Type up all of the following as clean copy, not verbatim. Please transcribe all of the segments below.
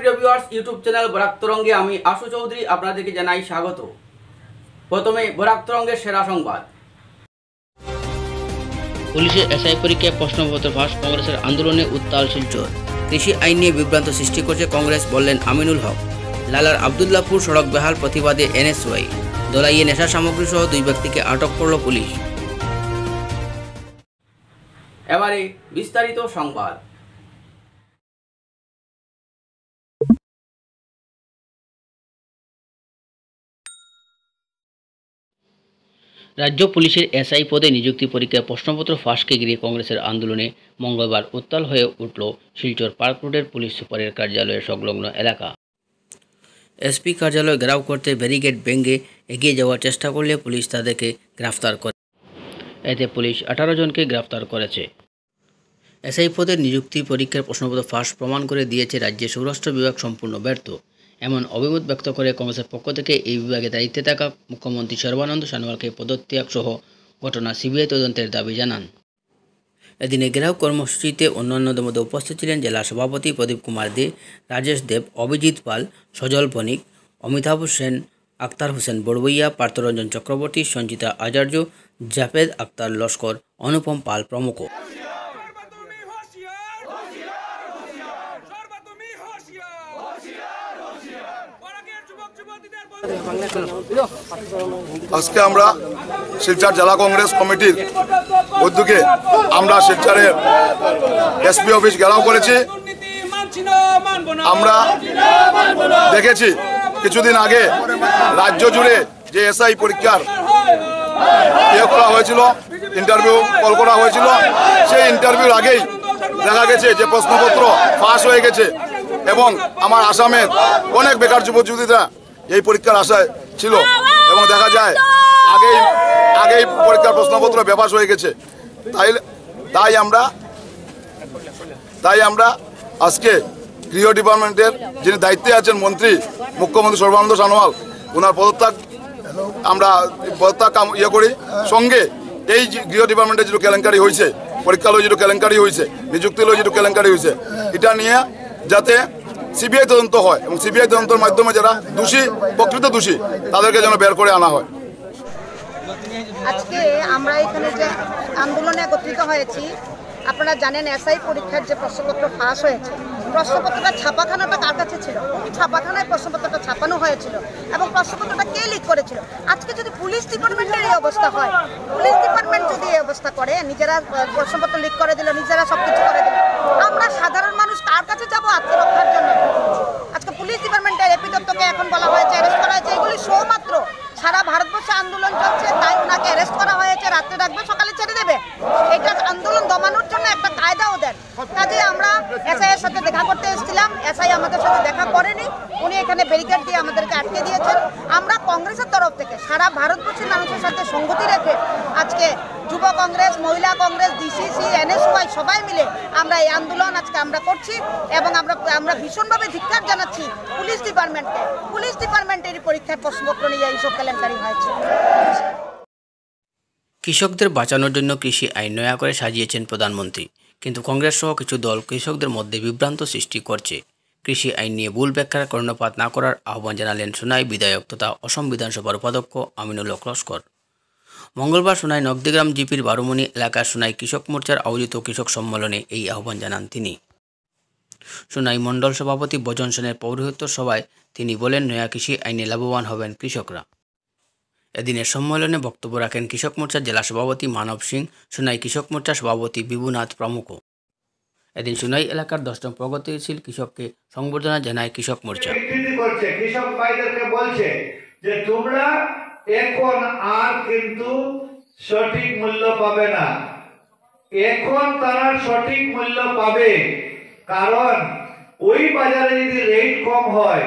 প্রিয় viewers, YouTube channel Barak তরঙ্গে আমি আশু চৌধুরী আপনাদেরকে জানাই স্বাগত। প্রথমে বরাক তরঙ্গের সেরা সংবাদ। পুলিশের এসআই পরীক্ষায় প্রশ্নপত্র ফাঁস, কংগ্রেসের আন্দোলনে উত্তাল শিলচর। কৃষি আইন নিয়ে বিভ্রান্ত সৃষ্টি করছে কংগ্রেস, বললেন আমিনুল হক। লালার আবদুল্লাপুর সড়ক বেহাল, প্রতিবাদে এনএসওয়াই। দলাইয়ে নেশা সামগ্রী সহ 2 ব্যক্তিকে আটক করল পুলিশ। এবারে বিস্তারিত সংবাদ। রাজ্য পুলিশের এসআই পদে নিযুক্তি পরীক্ষায় প্রশ্নপত্র ফাঁসকে ঘিরে কংগ্রেসের আন্দোলনে মঙ্গলবার উত্তাল হয়ে উঠল শিলচর পার্ক রোডের পুলিশ সুপারের কার্যালয়ের সংলগ্ন এলাকা। এসপি কার্যালয় ঘেরাও করতে ব্যারিকেড ভেঙে এগিয়ে যাওয়ার চেষ্টা করলে পুলিশ তাদেরকে গ্রেফতার করে। এতে পুলিশ 18 জনকে গ্রেফতার করেছে। এসআই পদের নিযুক্তি পরীক্ষার প্রশ্নপত্র ফাঁস প্রমাণ করে দিয়েছে রাজ্যের স্বরাষ্ট্র বিভাগ সম্পূর্ণ ব্যর্থ, এমন অভিমত ব্যক্ত করে কংগ্রেসের পক্ষ থেকে এই বিভাগে দায়িত্বে থাকা মুখ্যমন্ত্রী সর্বানন্দ সোনোয়ালকে পদত্যাগ সহ ঘটনা সিবিআই তদন্তের দাবি জানান। এদিনে ঘেরাও কর্মসূচিতে অন্যান্যদের মধ্যে উপস্থিত ছিলেন জেলা সভাপতি প্রদীপ কুমার দে, রাজেশ দেব, অভিজিৎ পাল, সজল বণিক, অমিতাভ সেন, আক্তার হোসেন বড়বইয়া, পার্থরঞ্জন চক্রবর্তী, সঞ্চিতা আচার্য, জাভেদ আক্তার লস্কর, অনুপম পাল প্রমুখ। আজকে আমরা শিলচর জেলা কংগ্রেস কমিটির উদ্যোগে আমরা শিলচরের এসপি অফিস ঘেরাও করেছি। আমরা দেখেছি কিছুদিন আগে রাজ্য জুড়ে যে এসআই পরীক্ষার করা হয়েছিল, ইন্টারভিউ কল করা হয়েছিল, সেই ইন্টারভিউর আগেই দেখা গেছে যে প্রশ্নপত্র ফাঁস হয়ে গেছে এবং আমার আসামের অনেক বেকার যুবক-যুবতীরা এই পরীক্ষার আশায় ছিল এবং দেখা যায় আগেই পরীক্ষার প্রশ্নপত্র বেফাস হয়ে গেছে। তাই আমরা আজকে গৃহ ডিপার্টমেন্টের যিনি দায়িত্বে আছেন মন্ত্রী মুখ্যমন্ত্রী সর্বানন্দ সোনোয়াল, ওনার পদত্যাগ করি। সঙ্গে এই গৃহ ডিপার্টমেন্টের যেটা কেলেঙ্কারি হয়েছে, পরীক্ষা লয় যেটা কেলেঙ্কারি হয়েছে, নিযুক্তি লয় যেটা কেলেঙ্কারি হয়েছে, এটা নিয়ে যাতে সিবিআই তদন্ত হয় এবং সিবিআই তদন্তের মাধ্যমে যারা প্রকৃত দোষী তাদেরকে যেন বের করে আনা হয়। আজকে আমরা এখানে যে আন্দোলনে একত্রিত হয়েছি, আপনারা জানেন এসআই পরীক্ষার যে প্রশ্নপত্র ফাঁস হয়েছে, প্রশ্নপত্রটা ছাপাখানাটা কার কাছে ছিল, ছাপাখানায় প্রশ্নপত্রটা ছাপানো হয়েছিল এবং প্রশ্নপত্রটা কে লিক করেছিল। আজকে যদি পুলিশ ডিপার্টমেন্টের এই অবস্থা হয়, পুলিশ ডিপার্টমেন্ট যদি এই অবস্থা করে, নিজেরা প্রশ্নপত্র লিক করে দিল, নিজেরা সবকিছু করে দিল, আমরা সাধারণ মানুষ কার কাছে যাবো আত্মরক্ষার জন্য? আজকে পুলিশ ডিপার্টমেন্টের এপি দত্তকে এখন বলা হয়েছে, অ্যারেস্ট করা হয়েছে। এগুলি শুধুমাত্র সারা ভারতবর্ষে আন্দোলন চলছে, তাই ওনাকে অ্যারেস্ট করা হয়েছে, রাত্রে রাখবে, সকালে ছেড়ে দেবে। এটা আন্দোলন দমানোর জন্য একটা কায়দাও দেন। কাজে আমরা এসআই এর সাথে দেখা করতে এসেছিলাম, এসআই আমাদের সাথে দেখা করেনি, উনি এখানে ব্যারিকেড দিয়ে আমাদেরকে আটকে দিয়েছেন। আমরা কংগ্রেসের তরফ থেকে সারা ভারতবর্ষের মানুষের সাথে সংগতি রেখে আজকে যুব কংগ্রেস, মহিলা কংগ্রেস, ডিসিসি, এনএসওয়াই সবাই মিলে আমরা এই আন্দোলন আজকে আমরা করছি এবং আমরা ভীষণভাবে ধিক্কার জানাচ্ছি পুলিশ ডিপার্টমেন্টকে। পুলিশ ডিপার্টমেন্টের পরীক্ষার প্রশ্নপত্র নিয়ে এইসব কেলেঙ্কারি হয়েছে। কৃষকদের বাঁচানোর জন্য কৃষি আইন নয়া করে সাজিয়েছেন প্রধানমন্ত্রী, কিন্তু কংগ্রেস সহ কিছু দল কৃষকদের মধ্যে বিভ্রান্ত সৃষ্টি করছে। কৃষি আইন নিয়ে ভুল ব্যাখ্যার কর্ণপাত না করার আহ্বান জানালেন সোনাই বিধায়ক তথা অসম বিধানসভার উপাধ্যক্ষ আমিনুল হক লস্কর। মঙ্গলবার সোনাই নগদিগ্রাম জিপির বারুমণি এলাকার সোনাই কৃষক মোর্চার আয়োজিত কৃষক সম্মেলনে এই আহ্বান জানান তিনি। সোনাই মণ্ডল সভাপতি বজন সেনের পৌরোহিত্য সভায় তিনি বলেন, নয়া কৃষি আইনে লাভবান হবেন কৃষকরা। এদিনের সম্মেলনে বক্তব্য রাখেন কৃষক মোর্চার জেলা সভাপতি মানব সিং, সোনাই কৃষক মোর্চার সভাপতি বিভুনাথ প্রমুখ। এদিন সোনাই এলাকার 10জন প্রগতিশীল কৃষককে সংবর্ধনা জানায় কৃষক মোর্চা। কৃষক ভাইদেরকে বলছে যে তোমরা এখন আর কিন্তু সঠিক মূল্য পাবে না, এখন তারা সঠিক মূল্য পাবে। কারণ ওই বাজারে যদি রেট কম হয়,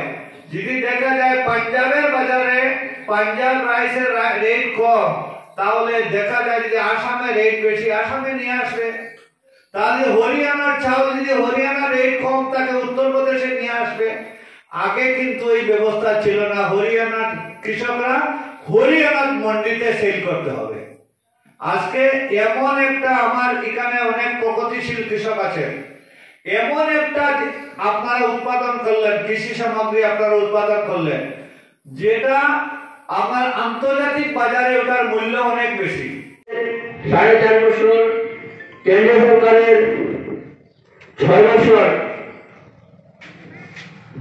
যদি দেখা যায় পাঞ্জাবের বাজারে পাঞ্জাব রাইসের রেট কম, তাহলে দেখা যায় যে আসামে রেট বেশি, আসামে নিয়ে আসবে। তাহলে হরিয়ানার চাউল যদি হরিয়ানার রেট কম থাকে, উত্তরপ্রদেশে নিয়ে আসবে। আগে কিন্তু এই ব্যবস্থা ছিল না, হরিয়ানার কৃষকরা হরিয়ানার মন্ডিতে সেল করতে হবে। আজকে এমন একটা আমার এখানে অনেক প্রগতিশীল কৃষক আছে, এমন একটা আপনারা উৎপাদন করলেন, কৃষি সামগ্রী আপনারা উৎপাদন করলেন, যেটা আমার আন্তর্জাতিক বাজারে ওটার মূল্য অনেক বেশি। 4.5 বছর কেন্দ্রীয় সরকারের 6 বছর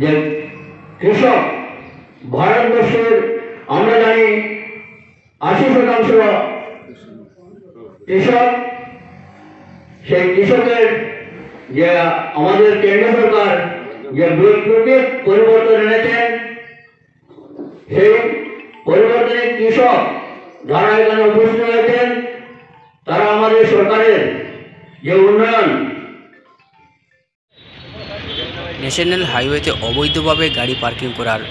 যে কৃষক ভারতবর্ষের আমরা জানি 80% কৃষক। সেই কৃষকের যে আমাদের কেন্দ্র সরকার যে বৈপ্লবিক পরিবর্তন এনেছেন, সেই পরিবর্তনে কৃষক যারা এখানে উপস্থিত হয়েছেন তারা আমাদের সরকারের যে উন্নয়ন, ন্যাশনাল হাইওয়েতে অবৈধভাবে গাড়ি পার্কিং করার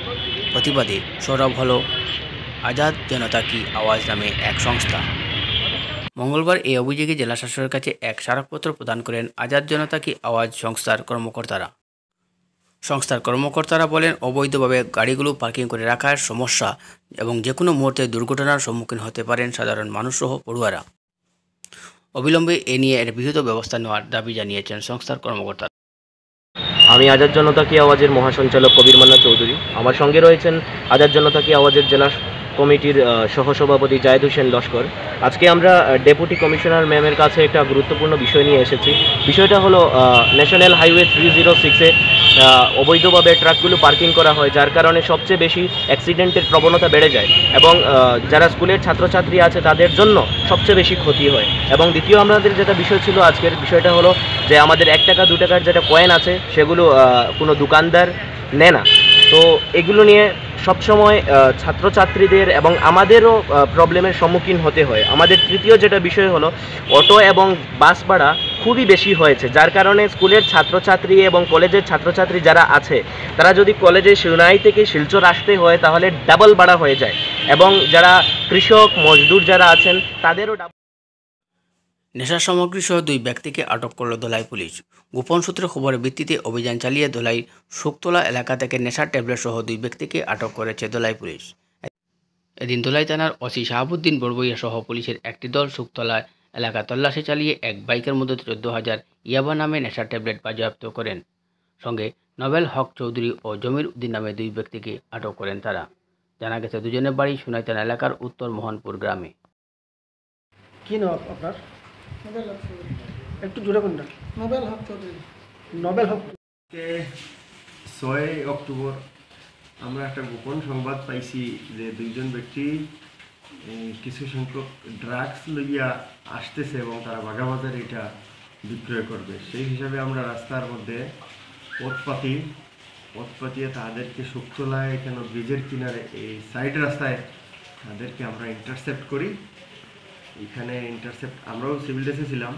প্রতিবাদে সরব হল আজাদ জনতা কি আওয়াজ নামে এক সংস্থা। মঙ্গলবার এই অভিযোগে জেলা শাসকের কাছে এক স্মারকপত্র প্রদান করেন আজাদ জনতা কি আওয়াজ সংস্থার কর্মকর্তারা। সংস্থার কর্মকর্তারা বলেন, অবৈধভাবে গাড়িগুলো পার্কিং করে রাখার সমস্যা এবং যে কোনো মুহূর্তে দুর্ঘটনার সম্মুখীন হতে পারেন সাধারণ মানুষসহ পড়ুয়ারা। অবিলম্বে এ নিয়ে এর বিহিত ব্যবস্থা নেওয়ার দাবি জানিয়েছেন সংস্থার কর্মকর্তারা। আমি আজাদ জনতা কি আওয়াজের মহাসঞ্চালক কবির মান্না চৌধুরী। আমার সঙ্গে রয়েছেন আজাদ জনতা কি আওয়াজের জেলা কমিটির সহসভাপতি জায়েদ হোসেন লস্কর। আজকে আমরা ডেপুটি কমিশনার ম্যামের কাছে একটা গুরুত্বপূর্ণ বিষয় নিয়ে এসেছি। বিষয়টা হলো ন্যাশনাল হাইওয়ে 306-এ অবৈধভাবে ট্রাকগুলো পার্কিং করা হয়, যার কারণে সবচেয়ে বেশি অ্যাক্সিডেন্টের প্রবণতা বেড়ে যায় এবং যারা স্কুলের ছাত্রছাত্রী আছে তাদের জন্য সবচেয়ে বেশি ক্ষতি হয়। এবং দ্বিতীয় আমাদের যেটা বিষয় ছিল আজকের বিষয়টা হলো যে আমাদের 1 টাকা 2 টাকার যেটা কয়েন আছে সেগুলো কোনো দোকানদার নেয় না। তো এগুলো নিয়ে সবসময় ছাত্রছাত্রীদের এবং আমাদেরও প্রবলেমের সম্মুখীন হতে হয়। আমাদের তৃতীয় যেটা বিষয় হলো অটো এবং বাস ভাড়া খুবই বেশি হয়েছে, যার কারণে স্কুলের ছাত্রছাত্রী এবং কলেজের ছাত্রছাত্রী যারা আছে তারা যদি কলেজে সোনাই থেকে শিলচর আসতে হয় তাহলে ডাবল ভাড়া হয়ে যায় এবং যারা কৃষক মজদুর যারা আছেন তাদেরও নেশা সামগ্রী সহ 2 ব্যক্তিকে আটক করল ধলাই পুলিশ। গোপন সূত্রে খবরের ভিত্তিতে অভিযান চালিয়ে ধলাই শুকতলা এলাকা থেকে নেশার ট্যাবলেট সহ 2 ব্যক্তিকে আটক করেছে ধলাই পুলিশ। এদিন ধলাই থানার ওসি শাহাবুদ্দিন বড়বইয়া সহ পুলিশের একটি দল শুকতলা এলাকা তল্লাশি চালিয়ে এক বাইকের মধ্যে 14,000 ইয়াবা নামে নেশার ট্যাবলেট বাজেয়াপ্ত করেন। সঙ্গে নবেল হক চৌধুরী ও জমির উদ্দিন নামে 2 ব্যক্তিকে আটক করেন তারা। জানা গেছে দুজনের বাড়ি সোনাইথানা এলাকার উত্তর মোহনপুর গ্রামে। কি নাম আপনার? একটু জোরে কোনটা? নোবেল হক। 6 অক্টোবর আমরা একটা গোপন সংবাদ পাইছি যে 2 জন ব্যক্তি কিছু সংখ্যক ড্রাগস লইয়া আসতেছে এবং তারা বাগাবাজারে এটা বিক্রয় করবে। সেই হিসাবে আমরা রাস্তার মধ্যে পথ পাতিয়ে তাদেরকে শুকতলায় এখানে ব্রিজের কিনারে এই সাইড রাস্তায় তাদেরকে আমরা ইন্টারসেপ্ট করি। এখানে আমরাও সিভিল ড্রেসে ছিলাম,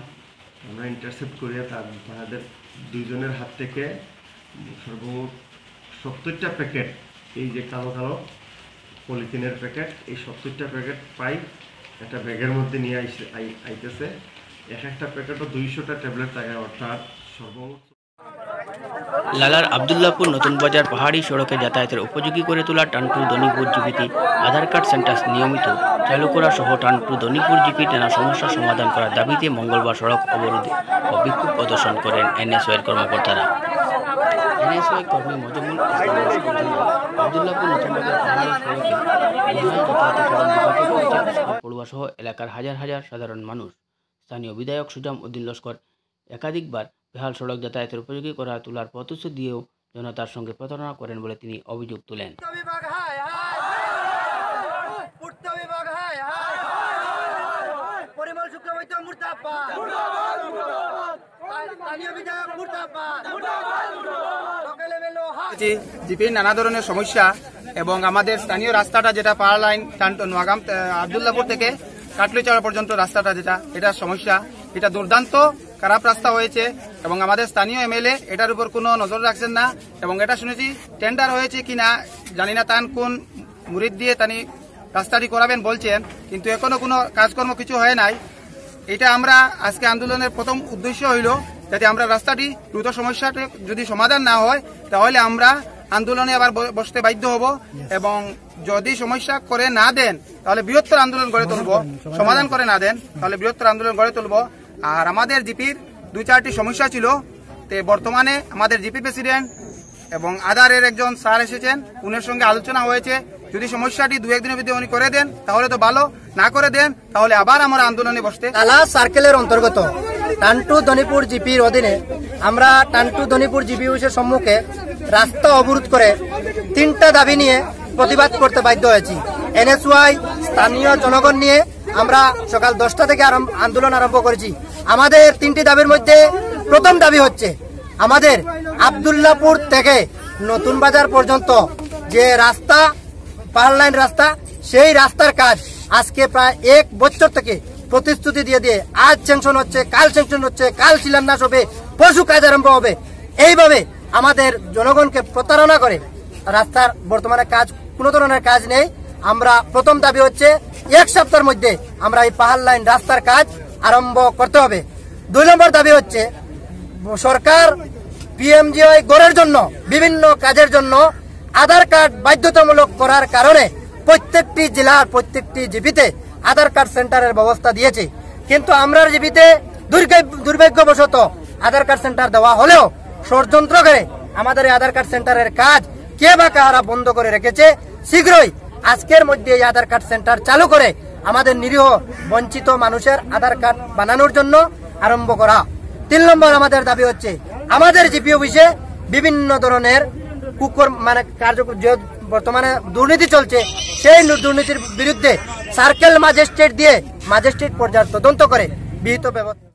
আমরা ইন্টারসেপ্ট করিয়া তাদের 2 জনের হাত থেকে সর্বমোট 70টা প্যাকেট, এই যে কালো কালো পলিথিনের প্যাকেট, এই 70টা প্যাকেট পাই একটা ব্যাগের মধ্যে নিয়ে আইতেছে। একটা প্যাকেটও 200টা ট্যাবলেট থাকে, অর্থাৎ সর্বমোট। লালার আবদুল্লাপুর নতুন বাজার পাহাড়ি সড়কে যাতায়াতের উপযোগী করে তোলা টানটু দনিপুর জিপিতে আধার কার্ড সেন্টার নিয়মিত চালু করা সহ টানটু দনিপুর জিপি নানা সমস্যার সমাধান করার দাবিতে মঙ্গলবার সড়ক অবরোধ ও বিক্ষোভ প্রদর্শন করেন এনএসওয়াইয়ের কর্মকর্তারা। এনএসওয়াই কর্মী মজমুল আবদুল্লাপুর নতুন বাজার পাহাড়ি সড়কে যাতায়াতের কারণ বিপাকে পড়েছে পড়ুয়া সহ এলাকার হাজার হাজার সাধারণ মানুষ। স্থানীয় বিধায়ক সুজাম উদ্দিন লস্কর একাধিকবার বেহাল সড়ক যাতায়াতের উপযোগী করা তোলার প্রতিশ্রুতি দিয়েও জনতার সঙ্গে প্রতারণা করেন বলে তিনি অভিযোগ তোলেন। জিপির নানা ধরনের সমস্যা এবং আমাদের স্থানীয় রাস্তাটা যেটা পাওয়ার লাইন নোয়াগাম আবদুল্লাপুর থেকে কাটলিচাড়া পর্যন্ত রাস্তাটা যেটা, এটা সমস্যা, এটা দুর্দান্ত খারাপ রাস্তা হয়েছে এবং আমাদের স্থানীয় এমএলএ এটার উপর কোনো নজর রাখছেন না এবং এটা শুনেছি টেন্ডার হয়েছে কিনা জানি না, তান কোন মুরিদ দিয়ে তানি রাস্তাটি করাবেন বলছেন, কিন্তু এখনো কোনো কাজকর্ম কিছু হয় নাই। এটা আমরা আজকে আন্দোলনের প্রথম উদ্দেশ্য হইল যাতে আমরা রাস্তাটি দ্রুত সমস্যাটি যদি সমাধান না হয় তাহলে আমরা আন্দোলনে আবার বসতে বাধ্য হব এবং যদি সমস্যা করে না দেন তাহলে বৃহত্তর আন্দোলন গড়ে তুলব, সমাধান করে না দেন তাহলে বৃহত্তর আন্দোলন গড়ে তুলব। আর আমাদের জিপির 2-4টি সমস্যা ছিল, তে বর্তমানে আমাদের জিপি প্রেসিডেন্ট এবং আধারের একজন স্যার এসেছেন, উনার সঙ্গে আলোচনা হয়েছে। যদি সমস্যাটি দু একদিনের মধ্যে উনি করে দেন তাহলে তো ভালো, না করে দেন তাহলে আবার আমরা আন্দোলনে বসতে। কালা সার্কেলের অন্তর্গত টান্টু ধনীপুর জিপির অধীনে আমরা টান্টু ধনীপুর জিপি অফিসের সম্মুখে রাস্তা অবরোধ করে 3টা দাবি নিয়ে প্রতিবাদ করতে বাধ্য হয়েছি। এনএসওয়াই স্থানীয় জনগণ নিয়ে আমরা সকাল 10টা থেকে আন্দোলন আরম্ভ করেছি। আমাদের 3টি দাবির মধ্যে প্রথম দাবি হচ্ছে আমাদের আব্দুল্লাপুর থেকে নতুন বাজার পর্যন্ত যে রাস্তা, পার লাইন রাস্তা, সেই রাস্তার কাজ আজকে প্রায় 1 বছর থেকে প্রতিশ্রুতি দিয়ে দিয়ে আজ স্যাংশন হচ্ছে, কাল স্যাংশন হচ্ছে, কাল শিলান্যাস হবে, পরশু কাজ আরম্ভ হবে, এইভাবে আমাদের জনগণকে প্রতারণা করে রাস্তার বর্তমানে কাজ, কোনো ধরনের কাজ নেই। আমরা প্রথম দাবি হচ্ছে 1 সপ্তাহের মধ্যে আমরা এই পাহাড় লাইন রাস্তার কাজ আরম্ভ করতে হবে। 2 নম্বর দাবি হচ্ছে সরকার পিএমজিওয়াই গড়ের জন্য বিভিন্ন কাজের জন্য আধার কার্ড বাধ্যতামূলক করার কারণে প্রত্যেকটি জেলার প্রত্যেকটি জিপিতে আধার কার্ড সেন্টারের ব্যবস্থা দিয়েছে, কিন্তু আমরা জিপিতে দুর্ভাগ্যবশত আধার কার্ড সেন্টার দেওয়া হলেও ষড়যন্ত্র করে আমাদের এই আধার কার্ড সেন্টারের কাজ কে বা কারা বন্ধ করে রেখেছে। শীঘ্রই আজকের মধ্যে এই আধার কার্ড সেন্টার চালু করে আমাদের নিরীহ বঞ্চিত মানুষের আধার কার্ড বানানোর জন্য আরম্ভ করা। 3 নম্বর আমাদের দাবি হচ্ছে আমাদের জিপি অফিসে বিভিন্ন ধরনের বর্তমানে দুর্নীতি চলছে, সেই দুর্নীতির বিরুদ্ধে সার্কেল ম্যাজিস্ট্রেট দিয়ে ম্যাজিস্ট্রেট পর্যায়ে তদন্ত করে বিহিত ব্যবস্থা।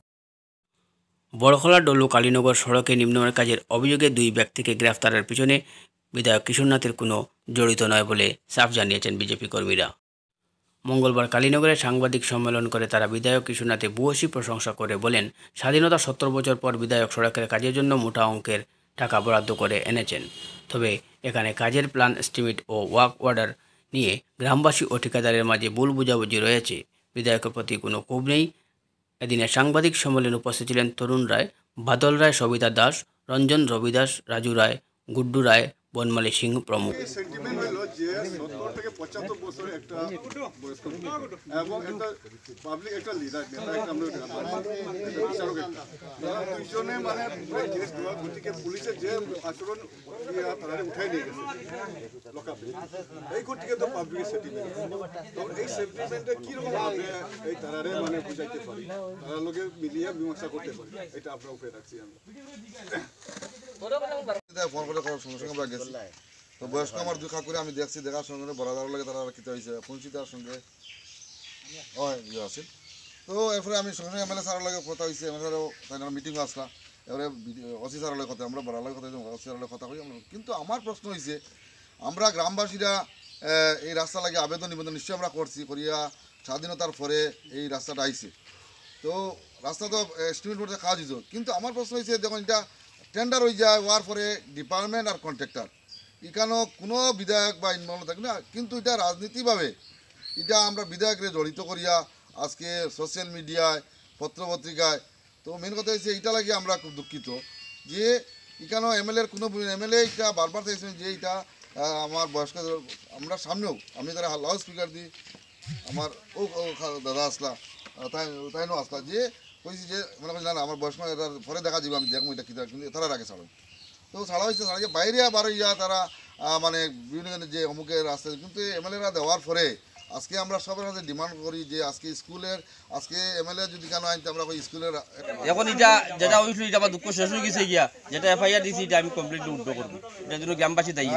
বড়খলা ডলু কালীনগর সড়কে নিম্নমানের কাজের অভিযোগে 2 ব্যক্তিকে গ্রেফতারের পিছনে বিধায়ক কিশোরনাথের কোনো জড়িত নয় বলে সাফ জানিয়েছেন বিজেপি কর্মীরা। মঙ্গলবার কালীনগরে সাংবাদিক সম্মেলন করে তারা বিধায়ক কিশোরনাথের ভূয়সী প্রশংসা করে বলেন, স্বাধীনতা 70 বছর পর বিধায়ক সড়কের কাজের জন্য মোটা অঙ্কের টাকা বরাদ্দ করে এনেছেন। তবে এখানে কাজের প্ল্যান, এস্টিমেট ও ওয়ার্ক অর্ডার নিয়ে গ্রামবাসী ও ঠিকাদারের মাঝে ভুল বোঝাবুঝি রয়েছে। বিধায়কের প্রতি কোনো ক্ষোভ নেই। এদিনের সাংবাদিক সম্মেলনে উপস্থিত ছিলেন তরুণ রায়, বাদল রায়, সবিতা দাস, রঞ্জন রবি দাস, রাজু রায়, গুড্ডু রায়, বনমালী সিংহ প্রমুখ। সেন্টিমেন্ট হইল যে 70 থেকে 75 বছর একটা বয়স্ক এবং একটা পাবলিক একটা লিডার, নেতা একটা আমরা বিচারক একটা, দুইজনে মানে কেস দেওয়া, গতিকে পুলিশের যে আচরণ তারা উঠাই নিয়ে গেছে লকাপে, এই গতিকে তো পাবলিকের সেন্টিমেন্ট। তো এই সেন্টিমেন্টে কীরকম ভাবে এই তারারে মানে বুঝাইতে পারি, তারা লোকে মিলিয়ে মীমাংসা করতে পারি, এটা আমরা উপরে রাখছি। আমরা ফোন করে সঙ্গে সঙ্গে আমরা গেছি, তো বয়স্ক আমার দুঃখা করে আমি দেখছি, দেখার সঙ্গে বরাদার লাগে তারা কিতা হয়েছে পঞ্চিতার সঙ্গে আছে। তো এরপরে আমি সঙ্গে সঙ্গে এমএলএ স্যারের লাগে কথা হয়েছে, এমএলএ স্যারও তাই মিটিংও আসলাম, এবারে ওসি স্যারের লাগে কথা, আমরা বড়ার লাগে কথা হয়েছে, ওসি স্যারের কথা হই। কিন্তু আমার প্রশ্ন হয়েছে, আমরা গ্রামবাসীরা এই রাস্তা লাগে আবেদন নিবেদন নিশ্চয়ই আমরা করছি, করিয়া স্বাধীনতার পরে এই রাস্তাটা আইছে, তো রাস্তা তো এস্টিমেট করতে কাজ হয়েছে, কিন্তু আমার প্রশ্ন হয়েছে দেখুন এটা টেন্ডার হয়ে যায়, হওয়ার পরে ডিপার্টমেন্ট আর কন্ট্রাক্টর এখানেও কোনো বিধায়ক বা ইনভলভ থাকে না, কিন্তু এটা রাজনীতিভাবে এটা আমরা বিধায়করে জড়িত করিয়া আজকে সোশ্যাল মিডিয়ায়, পত্রপত্রিকায়, তো মেন কথা হচ্ছে এইটা লাগে আমরা খুব দুঃখিত যে এখানেও এমএলএর কোনো এমএলএ এটা বারবার চাইছেন যে এটা আমার বয়স্ক, আমরা সামনেও আমি তারা লাউড স্পিকার দিই, আমার ও দাদা আসলা তাইনও আসলা যে কইছি যে মনে করছি না আমার বয়স্ক পরে দেখা যাবে, আমি দেখবো এটা কী, কিন্তু তারা আগে ছাড়ো, তো ছাড়া হয়েছে, ছাড়া বাইরে আবার ইয়া তারা মানে বিভিন্ন যে অমুকের রাস্তা, কিন্তু এমএলএরা দেওয়ার পরে আজকে আমরা সবার কাছে ডিমান্ড করি যে আজকে স্কুলের আজকে এমএলএ যদি কেন আনতে আমরা স্কুলের এখন এটা যেটা হয়েছিল এটা আমার দুঃখ শেষ হয়ে গেছে গিয়া, যেটা এফআইআর দিয়েছি এটা আমি কমপ্লিটলি উদ্ধ করবো, এটার জন্য গ্রামবাসী দায়ী।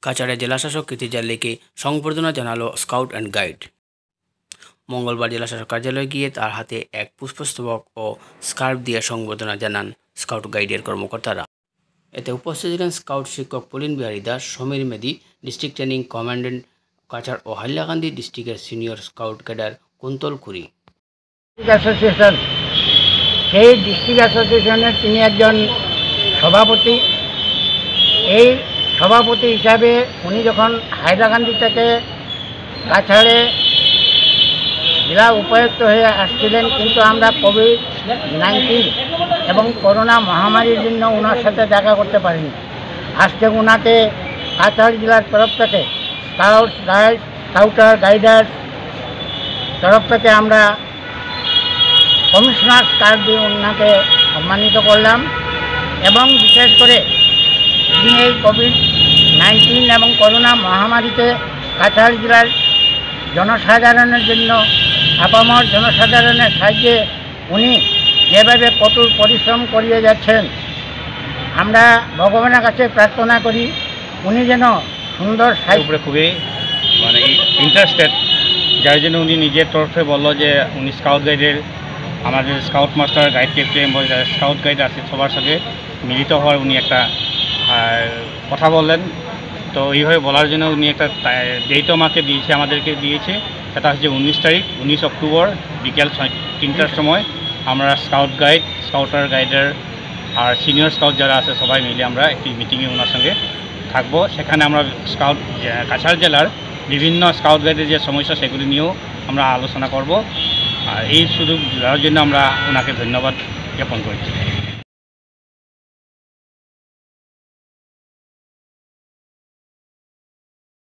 কাছাড়ে জেলাশাসক কীর্তি জাল্লিকে সংবর্ধনা জানালো স্কাউট অ্যান্ড গাইড। মঙ্গলবার জেলাশাসক কার্যালয়ে গিয়ে তার হাতে এক পুষ্পস্তবক ও স্কার্ফ দিয়ে সংবর্ধনা জানান স্কাউট গাইডের কর্মকর্তারা। এতে উপস্থিত ছিলেন স্কাউট শিক্ষক Pulin Bihari Das, Samir Medi, district training commandant Cachar ও হাইলাকান্দি ডিস্ট্রিক্টের senior scout cadre Kuntal Kuri. Association, সেই ডিস্ট্রিক্ট অ্যাসোসিয়েশনের তিনি একজন সভাপতি। এই সভাপতি হিসাবে উনি যখন হাইলাকান্দি থেকে কাছাড়ে জেলা উপায়ুক্ত হয়ে আসছিলেন, কিন্তু আমরা কোভিড-19 এবং করোনা মহামারীর জন্য ওনার সাথে দেখা করতে পারিনি। আজকে ওনাকে কাছাড় জেলার তরফ থেকে স্কাউটার গাইডার্স তরফ থেকে আমরা কমিশনার কার্ড দিয়ে ওনাকে সম্মানিত করলাম। এবং বিশেষ করে তিনি এই কোভিড-19 এবং করোনা মহামারীতে কাছাড় জেলার জনসাধারণের জন্য আপামর জনসাধারণের সাহায্যে উনি যেভাবে কঠোর পরিশ্রম করিয়ে যাচ্ছেন, আমরা ভগবানের কাছে প্রার্থনা করি উনি যেন সুন্দর উপরে খুবই মানে ইন্টারেস্টেড, যার জন্য উনি নিজের তরফে বললো যে উনি স্কাউট গাইডের আমাদের স্কাউট মাস্টার গাইড ক্যাপ্টেন যারা স্কাউট গাইড আছে সবার সাথে মিলিত হওয়ার উনি একটা কথা বললেন। তো এইভাবে বলার জন্য উনি একটা ডেটও আমাকে দিয়েছে, আমাদেরকে দিয়েছে, সেটা হচ্ছে 19 তারিখ 19 অক্টোবর বিকেল 3টার সময় আমরা স্কাউট গাইড, স্কাউটার গাইডার আর সিনিয়র স্কাউট যারা আছে সবাই মিলে আমরা একটি মিটিংয়ে ওনার সঙ্গে থাকবো। সেখানে আমরা স্কাউট কাছাড় জেলার বিভিন্ন স্কাউট গাইডের যে সমস্যা সেগুলি নিয়েও আমরা আলোচনা করব। আর এই সুযোগ দেওয়ার জন্য আমরা ওনাকে ধন্যবাদ জ্ঞাপন করছি।